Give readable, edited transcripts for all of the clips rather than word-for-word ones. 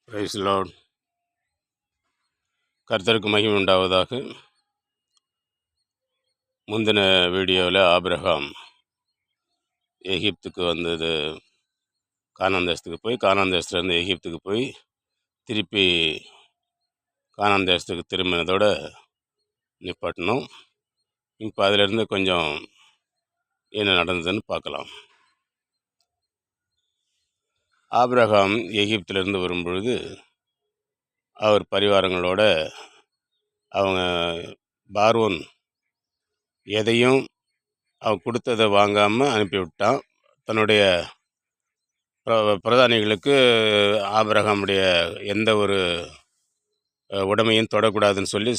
Price Lord. கர்த்தருக்கு மகிமை உண்டாவதாக. முந்தின வீடியோவில் ஆபிரகாம் எகிப்துக்கு வந்தது, கானான் தேசத்துக்கு போய், கானான் தேசத்துலேருந்து எகிப்துக்கு போய் திருப்பி கானான் தேசத்துக்கு திரும்பினதோட நிப்பாட்டணும். இப்போ அதிலிருந்து கொஞ்சம் என்ன நடந்ததுன்னு பார்க்கலாம். ஆபிரகாம் எகிப்திலிருந்து வரும்பொழுது அவர் பரிவாரங்களோட அவங்க பார்வோன் எதையும் அவன் கொடுத்ததை வாங்காமல் அனுப்பிவிட்டான். தன்னுடைய பிரதானிகளுக்கு ஆபிரகாமுடைய எந்த ஒரு உடைமையும் தொடக்கூடாதுன்னு சொல்லி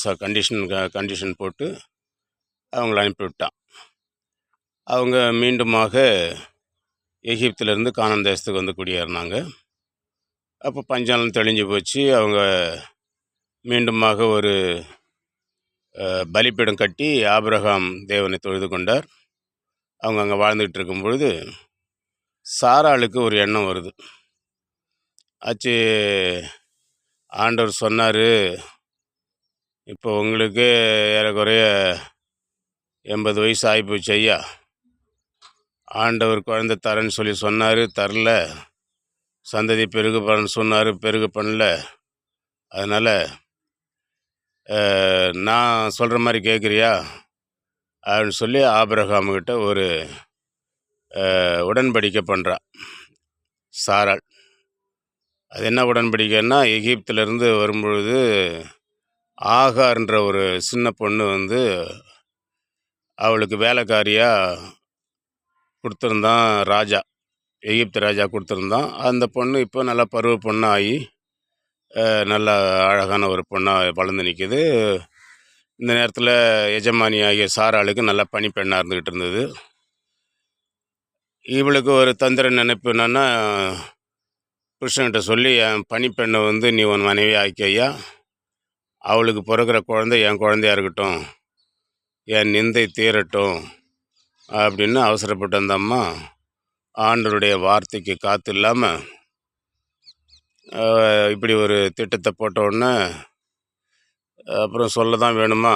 கண்டிஷன் போட்டு அவங்கள அனுப்பிவிட்டான். அவங்க மீண்டுமாக எகிப்திலேருந்து கானான் தேசத்துக்கு வந்து குடியேறினாங்க. அப்போ பஞ்சாலம் தெளிஞ்சு போச்சு. அவங்க மீண்டுமாக ஒரு பலிப்பீடம் கட்டி ஆபிரகாம் தேவனை தொழுது கொண்டார். அவங்க அங்கே வாழ்ந்துக்கிட்டு இருக்கும் பொழுது சாராளுக்கு ஒரு எண்ணம் வருது. ஆச்சு, ஆண்டவர் சொன்னார், இப்போ உங்களுக்கு ஏறக்குறைய 80 வயசு ஆகிப்போச்சு ஐயா, ஆண்டவர் குழந்தை தரேன்னு சொல்லி சொன்னார், தரல. சந்ததி பெருகு பண்ண சொன்னார், பெருகு பண்ணல. அதனால் நான் சொல்கிற மாதிரி கேட்குறியா அப்படின்னு சொல்லி ஆபிரகாமுக்கிட்ட ஒரு உடன்படிக்கை பண்ணுறா சாராள். அது என்ன உடன்படிக்கைன்னா, எகிப்திலேருந்து வரும்பொழுது ஆகார்ன்ற ஒரு சின்ன பொண்ணு வந்து அவளுக்கு வேலைக்காரியாக கொடுத்துருந்தான் ராஜா, எகிப்து ராஜா கொடுத்துருந்தான். அந்த பொண்ணு இப்போ நல்லா பருவ பொண்ணாகி நல்ல அழகான ஒரு பொண்ணாக வளர்ந்து நிற்கிது. இந்த நேரத்தில் எஜமானி ஆகிய சாராளுக்கு நல்லா பனிப்பெண்ணாக இருந்துக்கிட்டு இருந்தது. இவளுக்கு ஒரு தந்திர நினைப்பு என்னன்னா, புருஷன்கிட்ட சொல்லி என் பனிப்பெண்ணை வந்து நீ உன் மனைவி ஆக்கியா, அவளுக்கு பிறகுற குழந்தை என் குழந்தையா இருக்கட்டும், என் நிந்தை தீரட்டும் அப்படின்னு அவசரப்பட்டு அந்த அம்மா ஆண்டவருடைய வார்த்தைக்கு காத்து இல்லாமல் இப்படி ஒரு திட்டத்தை போட்ட உடனே அப்புறம் சொல்ல தான் வேணுமா,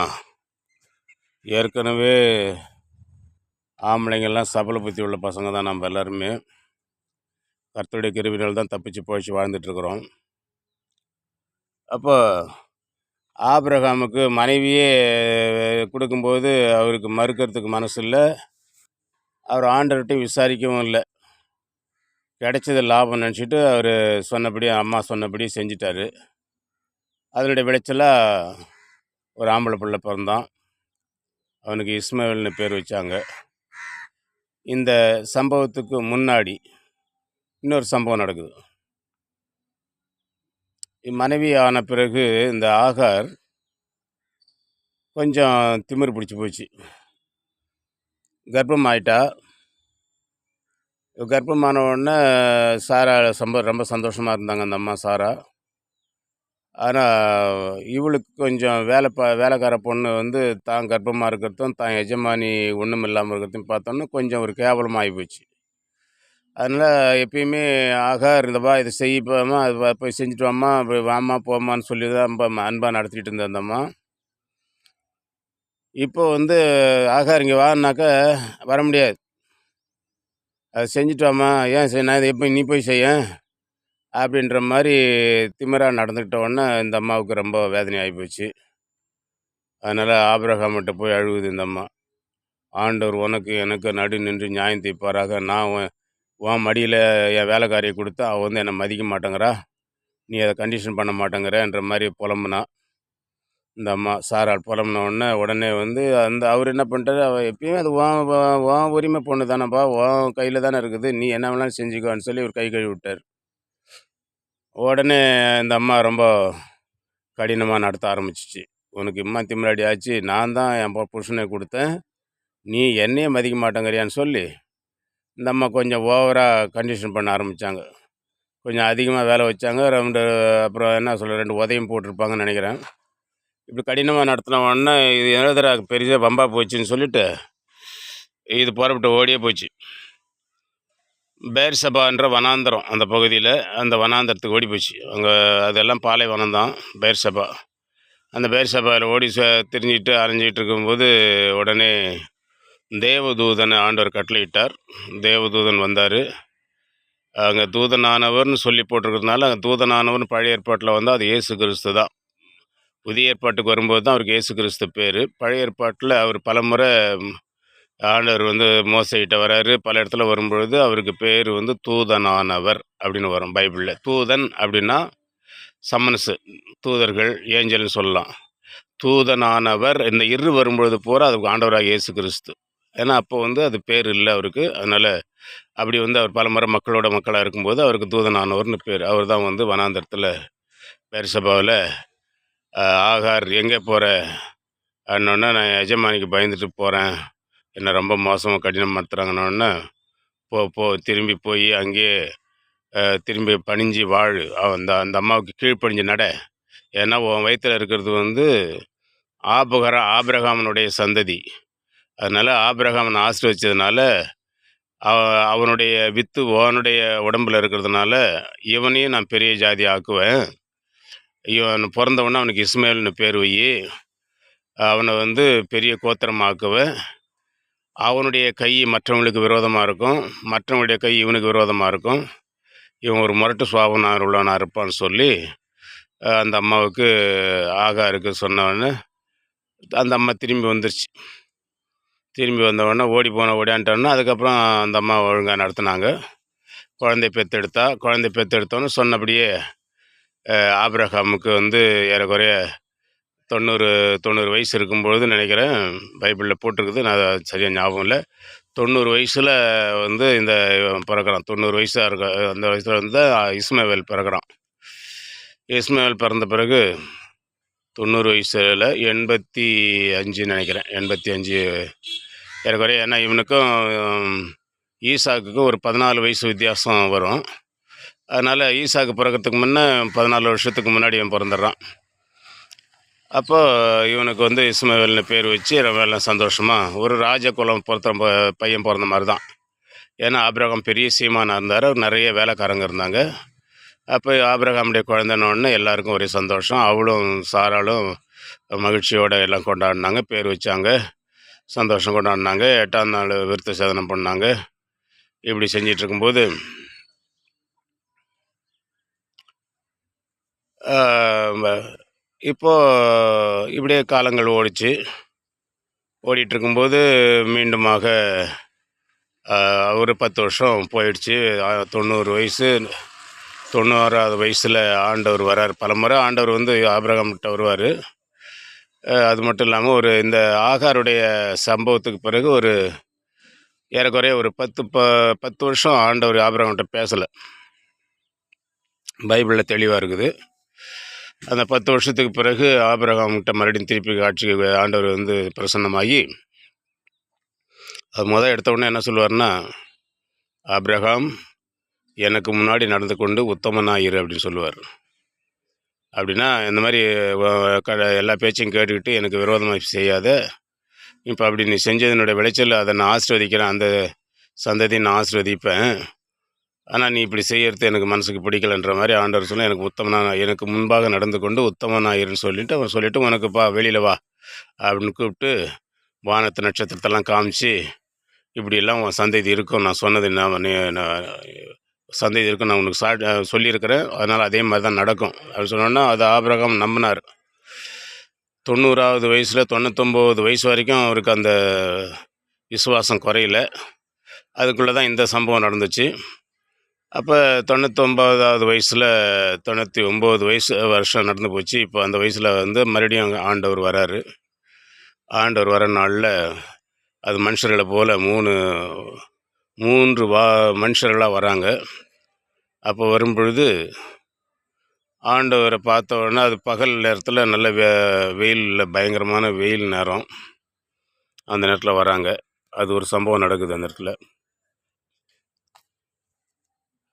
ஏற்கனவே ஆம்பளைங்கள்லாம் சபல புத்தி உள்ள பசங்க தான் நம்ம எல்லாருமே. கர்த்தருடைய கிருபையினால் தான் தப்பிச்சு போயிச்சு வாழ்ந்துட்டுருக்குறோம். அப்போ ஆபிரகாமுக்கு மனைவியே கொடுக்கும்போது அவருக்கு மறுக்கிறதுக்கு மனசு இல்லை. அவர் ஆண்டவர்கிட்டையும் விசாரிக்கவும் இல்லை. கிடைச்சது லாபம் நினச்சிட்டு அவர் சொன்னபடி, அம்மா சொன்னபடி செஞ்சிட்டாரு. அதனுடைய விளைச்சலாக ஒரு ஆம்பளை பிள்ளை பிறந்தான். அவனுக்கு இஸ்மாயில்னு பேர் வச்சாங்க. இந்த சம்பவத்துக்கு முன்னாடி இன்னொரு சம்பவம் நடக்குது. மனைவி ஆன பிறகு இந்த ஆகார் கொஞ்சம் திமிரு பிடிச்சி போச்சு. கர்ப்பம் ஆயிட்டா. கர்ப்பமான உடனே சாரா ரொம்ப சந்தோஷமாக இருந்தாங்க அந்த அம்மா சாரா. ஆனால் இவளுக்கு கொஞ்சம் வேலைக்கார பொண்ணு வந்து தான் கர்ப்பமாக இருக்கிறதும் தான் எஜமானி ஒன்றும் இல்லாமல் இருக்கிறதையும் பார்த்தோன்னா கொஞ்சம் ஒரு கேவலமாக ஆகி போச்சு. அதனால் எப்பயுமே ஆகார் இருந்தப்பா இதை செய்யப்பாம்மா, அது போய் செஞ்சுட்டு வாம்மா, வாம்மா போம்மான்னு சொல்லி தான் அன்பாக நடத்திக்கிட்டு இருந்த அந்த அம்மா. இப்போ வந்து ஆகார் இங்கே வான்னாக்கா வர முடியாது. அதை செஞ்சுட்டு வாம்மா, ஏன் நான் இதை எப்போ நீ போய் செய்ய அப்படின்ற மாதிரி திமிராக நடந்துக்கிட்ட உடனே இந்த அம்மாவுக்கு ரொம்ப வேதனை ஆகி போச்சு. அதனால் ஆபிரகாம்கிட்ட போய் அழுகுது இந்த அம்மா. ஆண்டவர் உனக்கு எனக்கு நடு நின்று நியாயம் தீர்ப்பாராக. நான் உன் மடியில் என் வேலைக்காரியை கொடுத்தா அவள் வந்து என்னை மதிக்க மாட்டேங்கிறா, நீ அதை கண்டிஷன் பண்ண மாட்டேங்கிறன்ற மாதிரி புலம்புனா இந்த அம்மா. சாராள் புலம்புன உடனே வந்து அவர் என்ன பண்ணிட்டாரு, அவள் எப்பயுமே அது உன் உரிமை பொண்ணு தானேப்பா, உன் கையில் தானே இருக்குது, நீ என்ன வேணாலும் செஞ்சுக்கோன்னு சொல்லி ஒரு கை கழுவி விட்டார். உடனே இந்த அம்மா ரொம்ப கடினமாக நடத்த ஆரம்பிச்சிச்சு. உனக்கு இம்மா திமிராடி ஆச்சு, நான் தான் என் புருஷனை கொடுத்தேன், நீ என்னையே மதிக்க மாட்டேங்கிறியான்னு சொல்லி இந்த அம்மா கொஞ்சம் ஓவராக கண்டிஷன் பண்ண ஆரம்பித்தாங்க. கொஞ்சம் அதிகமாக வேலை வச்சாங்க. அப்புறம் என்ன சொல்ல 2 உதையும் போட்டிருப்பாங்கன்னு நினைக்கிறேன். இப்படி கடினமாக நடத்தின உடனே இது எழுதுறா பெரிய வம்பா போச்சுன்னு சொல்லிட்டு இது புறப்பட்டு ஓடியே போச்சு. பெயர்சபான்ற வனாந்தரம் அந்த பகுதியில், அந்த வனாந்தரத்துக்கு ஓடி போச்சு. அங்கே அதெல்லாம் பாலைவனம் தான் பெயர்சபா. அந்த பெயர்சபாவில் ஓடி திரிஞ்சுட்டு அலைஞ்சிட்டு இருக்கும்போது உடனே தேவதூதனை ஆண்டவர் கட்டளையிட்டார். தேவதூதன் வந்தார். அங்கே தூதனானவர்னு சொல்லி போட்டிருக்கிறதுனால, அங்கே தூதனானவர்னு பழைய ஏற்பாட்டில் வந்தால் அது இயேசு கிறிஸ்து தான். புதிய ஏற்பாட்டுக்கு வரும்போது தான் அவருக்கு இயேசு கிறிஸ்து பேர். பழைய ஏற்பாட்டில் அவர் பலமுறை ஆண்டவர் மோசைகிட்ட வராரு. பல இடத்துல வரும்பொழுது அவருக்கு பேர் தூதனானவர் அப்படின்னு வரும் பைபிளில். தூதன் அப்படின்னா சம்மன்ஸு, தூதர்கள், ஏஞ்சல்னு சொல்லலாம். தூதனானவர் இந்த வரும்பொழுது பூரா அதுக்கு ஆண்டவராக இயேசு கிறிஸ்து. ஏன்னா அப்போ அது பேர் இல்லை அவருக்கு. அதனால் அப்படி அவர் பலமுறை மக்களோட மக்களாக இருக்கும்போது அவருக்கு தூதனானவர்னு பேர். அவர் தான் வனாந்தரத்தில் பெயர்சபாவில் ஆகார் எங்கே போகிற அப்படின்னோடனே, நான் எஜமானிக்கு பயந்துட்டு போகிறேன், என்னை ரொம்ப மோசமாக கடினப்படுத்துகிறாங்கன்னொடனே, போ திரும்பி போய் அங்கேயே திரும்பி பணிஞ்சு வாழ், அந்த அந்த அம்மாவுக்கு கீழ்ப்பணிஞ்சு நட. ஏன்னா உன் வயிற்றில் இருக்கிறது ஆபிரகாமனுடைய சந்ததி. அதனால் ஆபிரகாமனை ஆசீர்வதிச்சதுனால அவனுடைய வித்து உன்னுடைய உடம்பில் இருக்கிறதுனால இவனையும் நான் பெரிய ஜாதி ஆக்குவேன். இவன் பிறந்தவொடனே அவனுக்கு இஸ்மாயில்னு பேர் வை, அவனை பெரிய கோத்திரமாக்குவேன். அவனுடைய கை மற்றவங்களுக்கு விரோதமாக இருக்கும், மற்றவங்களுடைய கை இவனுக்கு விரோதமாக இருக்கும். இவன் ஒரு முரட்டு சுபாவம் உள்ளவனாக இருப்பான்னு சொல்லி அந்த அம்மாவுக்கு ஆகாருக்கு சொன்னவொடனே அந்த அம்மா திரும்பி வந்துருச்சு. திரும்பி வந்தவொடனே ஓடியான்ட்டோன்னா அதுக்கப்புறம் அந்த அம்மா ஒழுங்காக நடத்துனாங்க. குழந்தை பெற்றெடுத்தோன்னு சொன்னபடியே ஆபிரகாமுக்கு ஏறக்குறைய 90 வயசு இருக்கும்பொழுது நினைக்கிறேன், பைபிளில் போட்டிருக்குது, நான் சரியாக ஞாபகம் இல்லை. 90 வயசில் இந்த பிறக்கிறான். 90 வயசாக இருக்க அந்த வயசில் இஸ்மாவேல் பிறக்கிறான். இஸ்மாவேல் பிறந்த பிறகு 90 வயசில் 85 நினைக்கிறேன், 85 ஏறக்குறைய. ஏன்னா இவனுக்கும் ஈசாக்குக்கும் ஒரு 14 வயசு வித்தியாசம் வரும். அதனால் ஈசாக்கு பிறக்கிறதுக்கு முன்னே 14 வருஷத்துக்கு முன்னாடி இவன் பிறந்துடுறான். அப்போ இவனுக்கு இஸ்மாவேல்னு பேர் வச்சு ரொம்ப எல்லாம் சந்தோஷமாக ஒரு ராஜகுலம் பையன் பிறந்த மாதிரி தான். ஏன்னா ஆபிரகாம் பெரிய சீமானாக இருந்தார், நிறைய வேலைக்காரங்க இருந்தாங்க. அப்போ ஆபிரகாமுடைய குழந்தைன்னொடனே எல்லாருக்கும் ஒரே சந்தோஷம். அவளும் சாராலும் மகிழ்ச்சியோடு எல்லாம் கொண்டாடினாங்க, பேர் வச்சாங்க, சந்தோஷம் கொண்டாடினாங்க. 8ஆம் நாள் விருத்த சேதனம் பண்ணாங்க. இப்படி செஞ்சிட்ருக்கும்போது இப்போது இப்படியே காலங்கள் ஓடிட்டுருக்கும்போது மீண்டுமாக ஒரு 10 வருஷம் போயிடுச்சு. 90 வயசு, 90ஆவது வயசில் ஆண்டவர் வரார். பலமுறை ஆண்டவர் ஆபிரகாம்கிட்ட வருவார். அது மட்டும் இல்லாமல் இந்த ஆகாருடைய சம்பவத்துக்கு பிறகு ஏறக்குறைய ஒரு 10 வருஷம் ஆண்டவர் ஆபிரகாம்கிட்ட பேசலை. பைபிளில் தெளிவாக இருக்குது. அந்த 10 வருஷத்துக்கு பிறகு ஆபிரகாம்கிட்ட மறுபடியும் திருப்பி காட்சிக்கு ஆண்டவர் பிரசன்னமாகி அது எடுத்த உடனே என்ன சொல்லுவார்னா, ஆபிரகாம் எனக்கு முன்னாடி நடந்து கொண்டு உத்தமனாயிரு அப்படின்னு சொல்லுவார். அப்படின்னா இந்த மாதிரி எல்லா பேச்சையும் கேட்டுக்கிட்டு எனக்கு விரோதமாக செய்யாத, இப்போ அப்படி நீ செஞ்சதனுடைய விளைச்சல் அதை நான் ஆசீர்வதிக்கிறேன், அந்த சந்ததியை நான் ஆசீர்வதிப்பேன், ஆனால் நீ இப்படி செய்யறது எனக்கு மனசுக்கு பிடிக்கலன்ற மாதிரி ஆண்டவர் சொல்ல, எனக்கு முன்பாக நடந்து கொண்டு உத்தமனாயிருன்னு சொல்லிட்டு அவர் சொல்லிவிட்டு, உனக்குப்பா வெளியில் வா அப்படின்னு கூப்பிட்டு வானத்து நட்சத்திரத்தெல்லாம் காமிச்சு, இப்படியெல்லாம் உன் சந்ததி இருக்கும், நான் சொன்னது சந்ததி இருக்கும், நான் உனக்கு சொல்லியிருக்கிறேன், அதனால் அதே மாதிரி தான் நடக்கும் அப்படின்னு சொன்னோன்னா அது ஆபிரகாம் நம்பினார். 90ஆவது வயசில் 99 வயசு வரைக்கும் அவருக்கு அந்த விசுவாசம் குறையில. அதுக்குள்ளே தான் இந்த சம்பவம் நடந்துச்சு. அப்போ 99ஆவது வயசில் 99 வருஷம் நடந்து போச்சு. இப்போ அந்த வயசில் மறுபடியும் ஆண்டவர் வராரு. ஆண்டவர் வர நாளில் அது மனுஷர்களை போல் 3 மனுஷர்களாக வராங்க. அப்போ வரும்பொழுது ஆண்டவரை பார்த்த உடனே அது பகல் நேரத்தில் நல்ல வெயிலில் பயங்கரமான வெயில் நேரம், அந்த நேரத்தில் வராங்க. அது ஒரு சம்பவம் நடக்குது அந்த இடத்துல.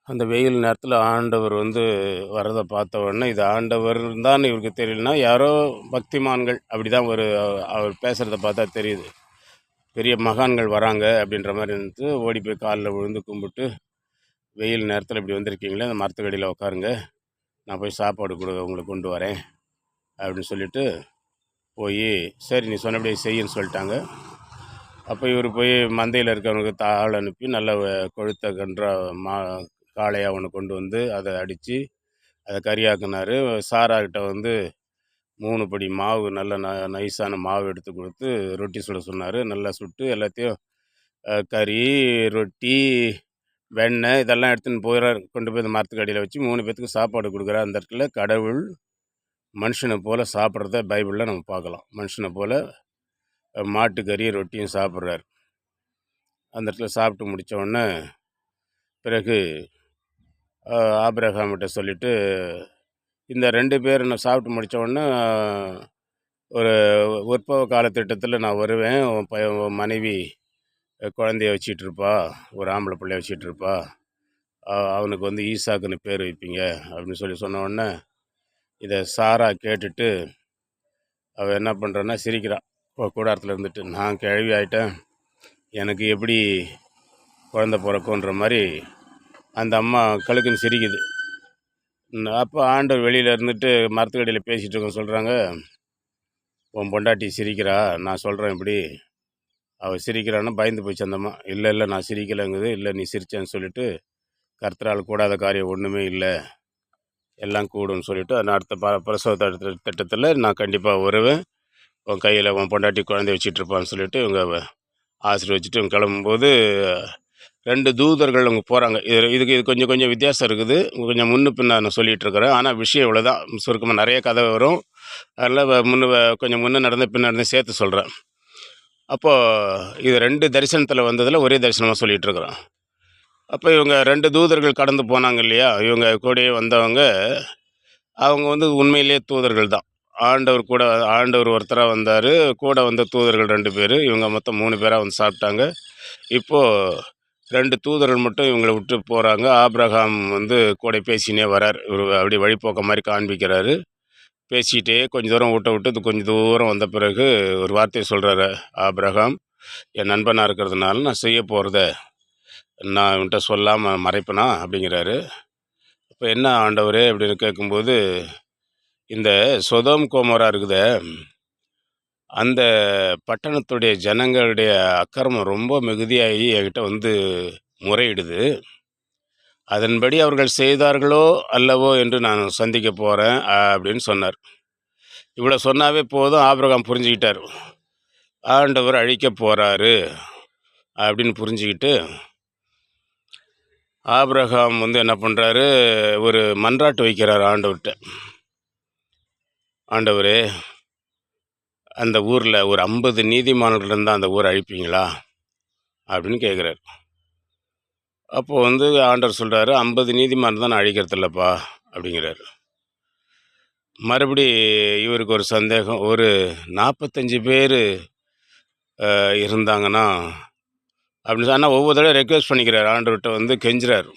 அந்த வெயில் நேரத்தில் ஆண்டவர் வரதை பார்த்த உடனே இது ஆண்டவர் தான் இவருக்கு தெரியலனா, யாரோ பக்திமான்கள் அப்படி தான் அவர் பேசுகிறத பார்த்தா தெரியுது, பெரிய மகான்கள் வராங்க அப்படின்ற மாதிரி ஓடி போய் காலில் விழுந்து கும்பிட்டு வெயில் நேரத்தில் இப்படி வந்திருக்கீங்களே, அந்த மரத்துக்கடியில் உட்காருங்க, நான் போய் சாப்பாடு உங்களுக்கு கொண்டு வரேன் அப்படின்னு சொல்லிட்டு போய், சரி நீ சொன்னபடியே செய்யுன்னு சொல்லிட்டாங்க. அப்போ இவர் போய் மந்தையில் இருக்கிறவனுக்கு ஆள் அனுப்பி நல்ல கொழுத்த கன்றா காளையாக ஒன்று கொண்டு வந்து அதை அடித்து அதை கறியாக்குனார். சாராக்கிட்ட வந்து 3 படி மாவு, நல்ல நைஸான மாவு எடுத்து கொடுத்து ரொட்டி சுட சொன்னார். நல்லா சுட்டு எல்லாத்தையும் கறி, ரொட்டி, வெண்ணெய் இதெல்லாம் எடுத்துன்னு போயிறார். கொண்டு போய் இந்த மரத்துக்கு அடியில் வச்சு 3 பேர்த்துக்கு சாப்பாடு கொடுக்குறார். அந்த இடத்துல கடவுள் மனுஷனை போல் சாப்பிட்றத பைபிளில் நம்ம பார்க்கலாம். மனுஷனை போல் மாட்டுக்கறி, ரொட்டியும் சாப்பிட்றாரு. அந்த இடத்துல சாப்பிட்டு முடித்த உடனே பிறகு ஆபிரகாம்கிட்ட சொல்லிவிட்டு, இந்த 2 பேர் நான் சாப்பிட்டு முடித்த உடனே ஒரு உற்பவ காலத்திட்டத்தில் நான் வருவேன், உன் மனைவி குழந்தைய வச்சிட்ருப்பா, ஒரு ஆம்பளை பிள்ளைய வச்சிட்ருப்பா, அவனுக்கு வந்து ஈசாக்குன்னு பேர் வைப்பீங்க அப்படின்னு சொன்ன உடனே இதை சாரா கேட்டுட்டு அவள் என்ன பண்ணுறான்னா சிரிக்கிறான். கூடாரத்தில் இருந்துட்டு, நான் கிழவி ஆகிட்டேன், எனக்கு எப்படி குழந்த பிறக்குன்ற மாதிரி அந்த அம்மா கழுக்குன்னு சிரிக்குது. அப்போ ஆண்டவர் வெளியில் இருந்துட்டு மரத்துக்கடியில் பேசிகிட்டு இருக்க சொல்கிறாங்க, உன் பொண்டாட்டி சிரிக்கிறா, நான் சொல்கிறேன் இப்படி. அவள் சிரிக்கிறான்னு பயந்து போச்சு அந்த அம்மா. இல்லை நான் சிரிக்கலைங்குது. இல்லை நீ சிரிச்சேன்னு சொல்லிவிட்டு, கர்த்தரால் கூடாத காரியம் ஒன்றுமே இல்லை, எல்லாம் கூடும்னு சொல்லிவிட்டு, அந்த அடுத்த பிரசவ திட்டத்தில் நான் கண்டிப்பாக வருவேன், உன் கையில் உன் பொண்டாட்டி குழந்தை வச்சிட்ருப்பான்னு சொல்லிவிட்டு இவங்க ஆசீர்வதிச்சுட்டு இவங்க கிளம்பும்போது 2 தூதர்கள் அவங்க போகிறாங்க. இதுக்கு கொஞ்சம் வித்தியாசம் இருக்குது. கொஞ்சம் முன்னு பின்ன நான் சொல்லிகிட்ருக்கிறேன். ஆனால் விஷயம் இவ்வளோ தான். சுருக்கமாக நிறைய கதை வரும். அதில் கொஞ்சம் முன்னே நடந்து பின்ன சேர்த்து சொல்கிறேன். அப்போது இது 2 தரிசனத்தில் வந்ததில் ஒரே தரிசனமாக சொல்லிகிட்ருக்குறோம். அப்போ இவங்க 2 தூதர்கள் கடந்து போனாங்க இல்லையா, இவங்க கூடயே வந்தவங்க அவங்க வந்து உண்மையிலேயே தூதர்கள் தான். ஆண்டவர் ஒருத்தராக வந்தார், கூட வந்த தூதர்கள் 2 பேர், இவங்க மொத்தம் 3 பேராக வந்து சாப்பிட்டாங்க. இப்போது 2 தூதர்கள் மட்டும் இவங்களை விட்டு போகிறாங்க. ஆபிரகாம் வந்து கூட பேசினே வரார். இவர் அப்படியே வழிபோக்க மாதிரி காண்பிக்கிறாரு. பேசிக்கிட்டே கொஞ்சம் தூரம் விட்டு கொஞ்சம் தூரம் வந்த பிறகு ஒரு வார்த்தையை சொல்கிறாரு. ஆபிரகாம், என் நண்பனாக இருக்கிறதுனால நான் செய்ய போகிறத நான் இவன்கிட்ட சொல்லாமல் மறைப்பேனா அப்படிங்கிறாரு. இப்போ என்ன ஆண்டவரே அப்படின்னு கேட்கும்போது, இந்த சொதோம் கோமோரா இருக்குதே, அந்த பட்டணத்துடைய ஜனங்களுடைய அக்கிரமம் ரொம்ப மிகுதியாகி என்கிட்ட வந்து முறையிடுது. அதன்படி அவர்கள் செய்தார்களோ அல்லவோ என்று நான் சந்திக்க போகிறேன் அப்படின்னு சொன்னார். இவ்வளோ சொன்னாவே போதும், ஆபிரகாம் புரிஞ்சுக்கிட்டார், ஆண்டவர் அழிக்க போகிறாரு அப்படின்னு புரிஞ்சுக்கிட்டு ஆபிரகாம் வந்து என்ன பண்ணுறாரு, ஒரு மன்றாட்டு வைக்கிறார் ஆண்டவர்கிட்ட. ஆண்டவரே, அந்த ஊரில் ஒரு 50 நீதிமான்கள் இருந்தால் அந்த ஊரை அழிப்பீங்களா அப்படின்னு கேட்குறாரு. அப்போது வந்து ஆண்டவர் சொல்கிறாரு, 50 நீதிமான் தான் நான் அழிக்கிறது இல்லைப்பா அப்படிங்கிறாரு. மறுபடி இவருக்கு ஒரு சந்தேகம், ஒரு 45 பேர் இருந்தாங்கன்னா அப்படின்னு சொன்னால் ஒவ்வொரு தடவை ரெக்வெஸ்ட் பண்ணிக்கிறார் ஆண்டவர்கிட்ட, வந்து கெஞ்சுறார்.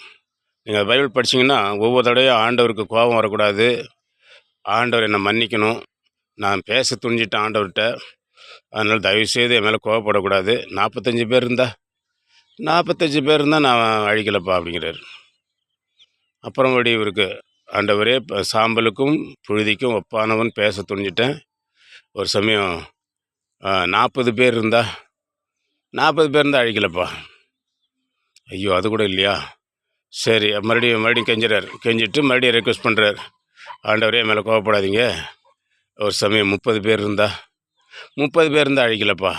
நீங்கள் பைபிள் படிச்சிங்கன்னா ஒவ்வொரு தடவையும் ஆண்டவருக்கு கோபம் வரக்கூடாது, ஆண்டவர் என்னை மன்னிக்கணும், நான் பேச துணிஞ்சிட்டேன் ஆண்டவர்கிட்ட, அதனால் தயவுசெய்து என் மேலே கோவப்படக்கூடாது, 45 பேர் இருந்தால் நான் அழிக்கலப்பா அப்படிங்கிறார். அப்புறம்படி இவருக்கு, ஆண்டவரே, சாம்பலுக்கும் புழுதிக்கும் ஒப்பானவன் பேச துணிஞ்சிட்டேன், ஒரு சமயம் 40 பேர் இருந்தால் அழிக்கலப்பா. ஐயோ, அது கூட இல்லையா, சரி மறுபடியும் கெஞ்சிட்டு மறுபடியும் ரெக்வெஸ்ட் பண்ணுறார், ஆண்டவரே என் மேலே கோவப்படாதீங்க, ஒரு சமயம் 30 பேர் இருந்தால் அழிக்கலப்பா.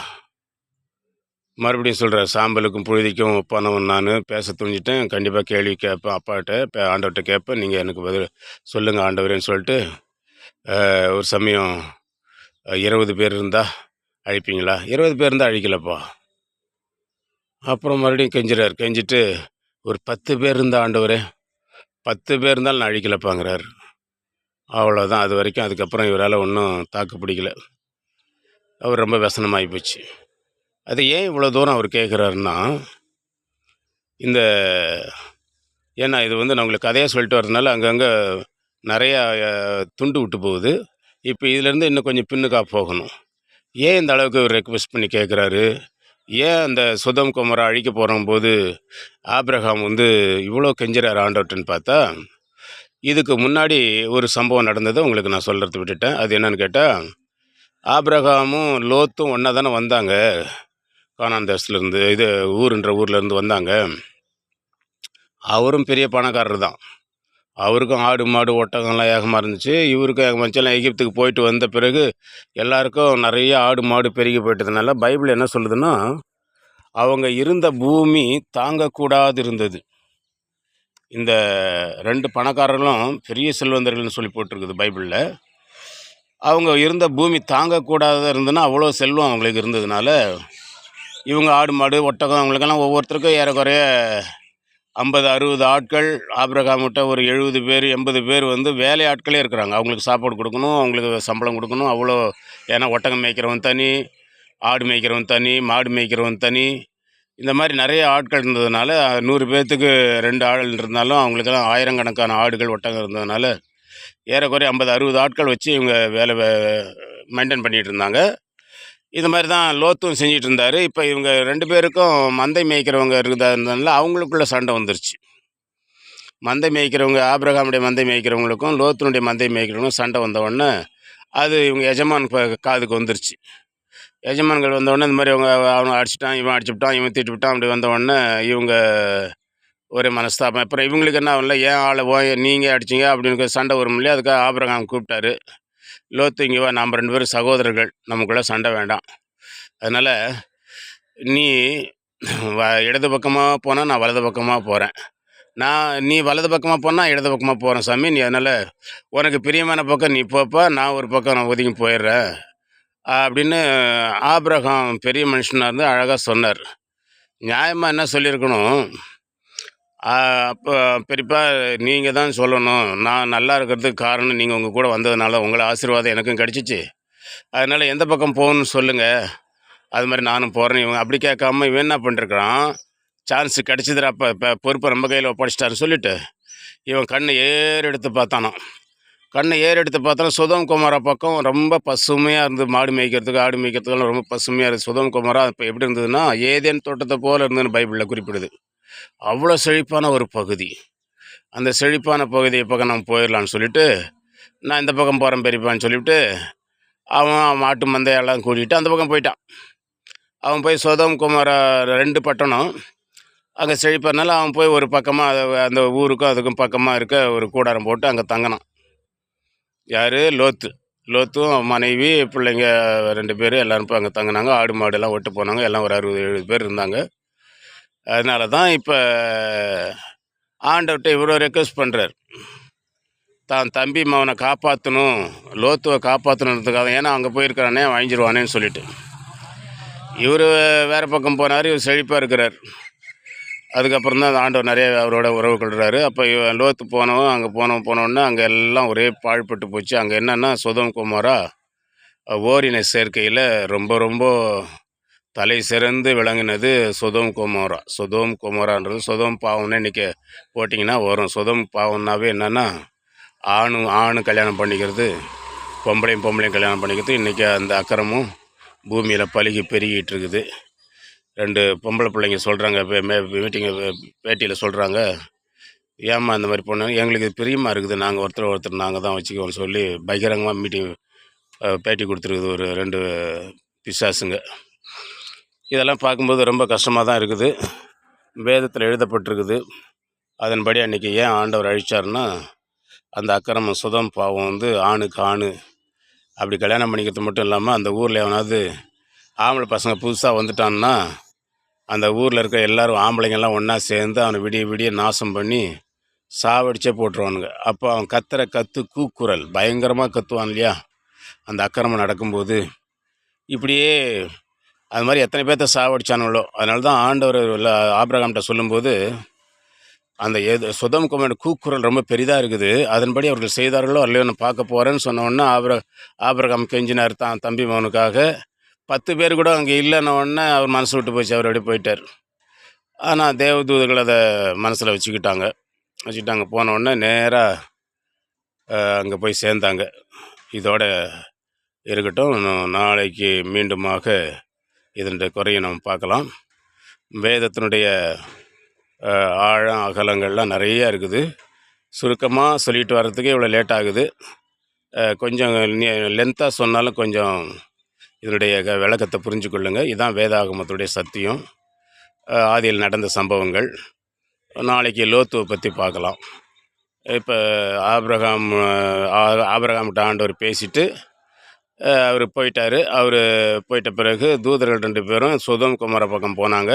மறுபடியும் சொல்கிறார், சாம்பலுக்கும் புழுதிக்கும் ஒப்பானவன் நான் பேச துணிஞ்சிட்டேன், கண்டிப்பாக கேள்வி கேட்பேன் அப்பாட்ட, ஆண்டவர்கிட்ட கேட்பேன், நீங்கள் எனக்கு பதில் சொல்லுங்கள் ஆண்டவரேன்னு சொல்லிட்டு, ஒரு சமயம் 20 பேர் இருந்தால் அழிப்பீங்களா, 20 பேர் இருந்தால் அழிக்கலப்பா. அப்புறம் மறுபடியும் கெஞ்சிட்டு, ஒரு 10 பேர் இருந்தால் ஆண்டவரே, 10 பேர் இருந்தாலும் நான் அழிக்கலப்பாங்கிறார். அவ்வளோதான், அது வரைக்கும். அதுக்கப்புறம் இவரால் ஒன்றும் தாக்கு பிடிக்கல, அவர் ரொம்ப व्यसனமாகி போச்சு. அது ஏன் இவ்வளோ தூரம் அவர் கேட்குறாருன்னா, ஏன்னா இது வந்து நான் உங்களுக்கு கதையாக சொல்லிட்டு வரதுனால அங்கங்கே நிறையா துண்டு விட்டு போகுது. இப்போ இதிலேருந்து இன்னும் கொஞ்சம் பின்னுக்காக போகணும். ஏன் இந்த அளவுக்கு இவர் ரெக்வெஸ்ட் பண்ணி கேட்குறாரு, ஏன் அந்த சொதோம் கொமோரா அழிக்க போகும்போது ஆபிரகாம் வந்து இவ்வளோ கெஞ்சுறாரு ஆண்டவர்ட்டன்னு பார்த்தா, இதுக்கு முன்னாடி ஒரு சம்பவம் நடந்தத உங்களுக்கு நான் சொல்றத விட்டுட்டேன். அது என்னன்னு கேட்டா, ஆபிரகாமும் லோத்தும் ஒண்ணா தானே வந்தாங்க. கானான் தேசத்துலேருந்து ஊர்லேருந்து வந்தாங்க. அவரும் பெரிய பணக்காரர் தான். அவருக்கும் ஆடு, மாடு, ஒட்டகம்லாம் ஏகமா இருந்துச்சு. இவருக்கும் ஏகமா இருந்துச்சு. எல்லாம் எகிப்துக்கு போயிட்டு வந்த பிறகு எல்லாருக்கும் நெறைய ஆடு, மாடு பெருகி போயிட்டதுனால பைபிள் என்ன சொல்லுதுன்னா, அவங்க இருந்த பூமி தாங்கக்கூடாது இருந்தது. இந்த 2 பணக்காரர்களும் பெரிய செல்வந்தர்கள்னு சொல்லி போட்டிருக்குது பைபிள்ல. அவங்க இருந்த பூமி தாங்கக்கூடாதா இருந்ததுன்னா, அவ்வளோ செல்வம் அவங்களுக்கு இருந்ததுனால, இவங்க ஆடு, மாடு, ஒட்டகம் அவங்களுக்கெல்லாம் ஒவ்வொருத்தருக்கும் ஏறக்குறைய 50, 60 ஆட்கள். ஆபிரகாம்கிட்ட ஒரு 70 பேர், 80 பேர் வந்து வேலையாட்களே இருக்கிறாங்க. அவங்களுக்கு சாப்பாடு குடுக்கணும், அவங்களுக்கு சம்பளம் குடுக்கணும். அவ்வளோ ஏன்னா ஒட்டகம் மேய்க்கிறவன் தனி, ஆடு மேய்க்கிறவன் தனி, மாடு மேய்க்கிறவன் தனி. இந்த மாரி நெறைய ஆட்கள் இருந்ததுனால, 100 பேத்துக்கு 2 ஆள் இருந்தாலும், அவங்களுக்கெல்லாம் ஆயிரக்கணக்கான ஆடுகள், ஒட்டகம் இருந்ததுனால, ஏறக்குறைய 50, 60 ஆட்கள் வச்சு இவங்க வேலை மெயின்டெயின் பண்ணிட்டு இருந்தாங்க. இது மாரி தான் லோத்தும் செஞ்சுட்டு இருந்தாரு. இப்ப இவங்க 2 பேருக்கும் மந்தை மேய்க்கிறவங்க இருந்ததுனால, அவங்களுக்குள்ள சண்டை வந்துருச்சு. மந்தை மேய்க்கிறவங்க ஆபிரகாமுடைய மந்தை மேய்க்கிறவங்களுக்கும், லோத்தினுடைய மந்தை மேய்க்கிறவங்களுக்கும் சண்டை வந்த உடனே, அது இவங்க எஜமான் காதுக்கு வந்துருச்சு. எஜமான்கள் வந்த உடனே இந்த மாரி அவனை அடிச்சுட்டான், இவன் அடிச்சுப்புட்டான், இவன் திட்டிப்புட்டான். அப்படி வந்த உடனே இவங்க ஒரே மனஸ்தாபம். அப்புறம் இவங்களுக்கு என்ன ஆகல, "ஏன் ஆளை நீங்க அடிச்சீங்க?" அப்படின்னு சண்டை வரும் இல்லையா? அதுக்காக ஆபிரகாம் கூப்பிட்டாரு. "லோத்து இங்க வா, நாம 2 பேரும் சகோதரர்கள். நமக்குள்ள சண்டை வேண்டாம். அதனால நீ இடது பக்கமா போனா, நான் வலது பக்கமா போறேன். நீ வலது பக்கமா போனா, இடது பக்கமா போறேன் சாமி. நீ அதனால உனக்கு பிரியமான பக்கம் நீ போப்பா. நான் ஒரு பக்கம் நான் ஒதுங்கி போயிடுறேன்." அப்படின்னு ஆபிரகாம் பெரிய மனுஷனா இருந்து அழகா சொன்னார். நியாயமா என்ன சொல்லியிருக்கணும், அப்போ பெரியப்பா நீங்க தான் சொல்லணும். நான் நல்லா இருக்கிறதுக்கு காரணம் நீங்க உங்க கூட வந்ததுனால, உங்கள ஆசீர்வாதம் எனக்கும் கிடைச்சிச்சு. அதனால எந்த பக்கம் போகணும்னு சொல்லுங்க. அது மாரி நானும் போறேன்னு இவன் அப்படி கேட்காம இவன் என்ன பண்ணிருக்கிறான், சான்ஸ் கிடைச்சதுடா இப்ப பொறுப்பை நம்ம கையில ஒப்படைச்சிட்டாருன்னு சொல்லிட்டு, இவன் கண்ணை ஏறெடுத்து பார்த்தானாம். கண்ணை ஏறெடுத்து பார்த்தாலும் சொதோம் கொமோரா பக்கம் ரொம்ப பசுமையா இருந்தது. மாடு மேய்க்கிறதுக்கு, ஆடு மேய்க்கிறதுக்கெல்லாம் ரொம்ப பசுமையா இருந்தது. சொதோம் கொமோரா இப்ப எப்படி இருந்ததுன்னா, ஏதேன் தோட்டத்தை போல இருந்ததுன்னு பைபிள்ல குறிப்பிடுது. அவ்வளோ செழிப்பான ஒரு பகுதி. அந்த செழிப்பான பகுதிய பக்கம் நம்ம போயிரலான்னு சொல்லிட்டு, நான் இந்த பக்கம் போறேன் பெரியப்பான்னு சொல்லிவிட்டு, அவன் மாட்டு மந்தையெல்லாம் கூட்டிட்டு அந்த பக்கம் போயிட்டான். அவன் போய் சொதோம் கொமோரா 2 பட்டணம். அங்கே செழிப்பானால அவன் போய் ஒரு பக்கமா அந்த ஊருக்கும் அதுக்கும் பக்கமா இருக்க ஒரு கூடாரம் போட்டு அங்க தங்குனான். யாரு? லோத்து. லோத்தும் அவன் மனைவி, பிள்ளைங்க 2 பேரு எல்லாரும் போய் அங்க தங்குனாங்க. ஆடு, மாடெல்லாம் ஓட்டு போனாங்க. எல்லாம் ஒரு 60, 70 பேர் இருந்தாங்க. அதனால தான் இப்ப ஆண்டவர்ட்ட இவரு ரெக்வெஸ்ட் பண்றாரு. தான் தம்பி மகனை காப்பாற்றணும், லோத்துவை காப்பாற்றணுன்றதுக்காக. ஏன்னா அங்கே போயிருக்கிறானே வாங்கிடுவானேன்னு சொல்லிட்டு. இவர் வேறு பக்கம் போனார். இவர் செழிப்பாக இருக்கிறார். அதுக்கப்புறம் தான் அந்த ஆண்டவர் நிறைய அவரோட உறவு கொள்கிறாரு. அப்போ லோத்து போனவன் அங்கே போனோடனே அங்கே எல்லாம் ஒரே பாழ்பட்டு போச்சு. அங்கே என்னென்னா சொதோம் கொமோரா ஓரின சேர்க்கையில் ரொம்ப ரொம்ப தலை சிறந்து விளங்கினது சொதோம் கொமோரா. சொதோம் கொமோரான்றது சொதோம் பாவம்னு இன்றைக்கி போட்டிங்கன்னா வரும். சொதோம் பாவம்னாவே என்னென்னா ஆணு கல்யாணம் பண்ணிக்கிறது, பொம்பளையும் கல்யாணம் பண்ணிக்கிறது. இன்றைக்கி அந்த அக்கிரமும் பூமியில் பலுகி பெருகிட்டு இருக்குது. 2 பொம்பளை பிள்ளைங்க சொல்கிறாங்க, பேட்டியில் சொல்கிறாங்க, "ஏம்மா இந்த மாதிரி பொண்ணு எங்களுக்கு இது பிரியமாக இருக்குது, நாங்கள் ஒருத்தர் நாங்கள் தான் வச்சுக்கோன்னு" சொல்லி பகிரங்கமாக பேட்டி கொடுத்துருக்குது ஒரு 2 பிசாசுங்க. இதெல்லாம் பார்க்கும்போது ரொம்ப கஷ்டமாக தான் இருக்குது. வேதத்தில் எழுதப்பட்டிருக்குது. அதன்படி அன்றைக்கி ஏன் ஆண்டவர் அழிச்சாருன்னா, அந்த அக்கிரமம் சுதம் பாவம் வந்து ஆணுக்கு ஆணு அப்படி கல்யாணம் பண்ணிக்கிறது மட்டும் இல்லாமல், அந்த ஊரில் எவனாவது ஆம்பளை பசங்க புதுசாக வந்துட்டான்னா, அந்த ஊரில் இருக்க எல்லோரும் ஆம்பளைங்கள்லாம் ஒன்றா சேர்ந்து அவனை விடிய விடிய நாசம் பண்ணி சாவடிச்சே போட்டுருவானுங்க. அப்போ அவன் கத்துற கூக்குரல் பயங்கரமாக கத்துவான் இல்லையா, அந்த அக்கிரமம் நடக்கும்போது. இப்படியே அது மாதிரி எத்தனை பேர்த்த சாவடிச்சானுங்களோ. அதனால தான் ஆண்டவர் ஆபிரகாம்கிட்ட சொல்லும்போது, அந்த சொதோம் கொமோரா கூக்குரல் ரொம்ப பெரிதாக இருக்குது, அதன்படி அவர்கள் செய்தார்களோ அல்லையோ நான் பார்க்க போகிறேன்னு சொன்ன உடனே ஆபிரகாம் கெஞ்சினார் தான் தம்பி மகனுக்காக. 10 பேர் கூட அங்கே இல்லைன்ன உடனே அவர் மனசு விட்டு போச்சு, அவர் அப்படியே போயிட்டார். ஆனால் தேவதூதர்கள் அதை மனசில் வச்சுக்கிட்டாங்க. போன உடனே நேராக அங்கே போய் சேர்ந்தாங்க. இதோட இருக்கட்டும். நாளைக்கு மீண்டுமாக இதனுடைய குறையை நம்ம பார்க்கலாம். வேதத்தினுடைய ஆழம் அகலங்கள்லாம் நிறையா இருக்குது. சுருக்கமாக சொல்லிட்டு வர்றதுக்கே இவ்வளோ லேட் ஆகுது. கொஞ்சம் லென்த்தாக சொன்னாலும் கொஞ்சம் இதனுடைய விளக்கத்தை புரிஞ்சு கொள்ளுங்கள். இதுதான் வேதாகமத்துடைய சத்தியம், ஆதியில் நடந்த சம்பவங்கள். நாளைக்கு லோத்துவை பற்றி பார்க்கலாம். இப்போ ஆபிரகாம்கிட்ட ஆண்டவர் பேசிட்டு அவர் போயிட்டார். அவர் போயிட்ட பிறகு தூதர்கள் 2 பேரும் சோதோம் கொமோரா பக்கம் போனாங்க.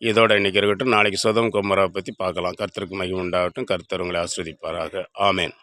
இதோட இன்றைக்கி இருக்கட்டும். நாளைக்கு சோதோம் கொமோராவை பற்றி பார்க்கலாம். கர்த்தருக்கு மகிமை உண்டாகட்டும். கர்த்தர் உங்களை ஆசீர்வதிப்பாராக. ஆமேன்.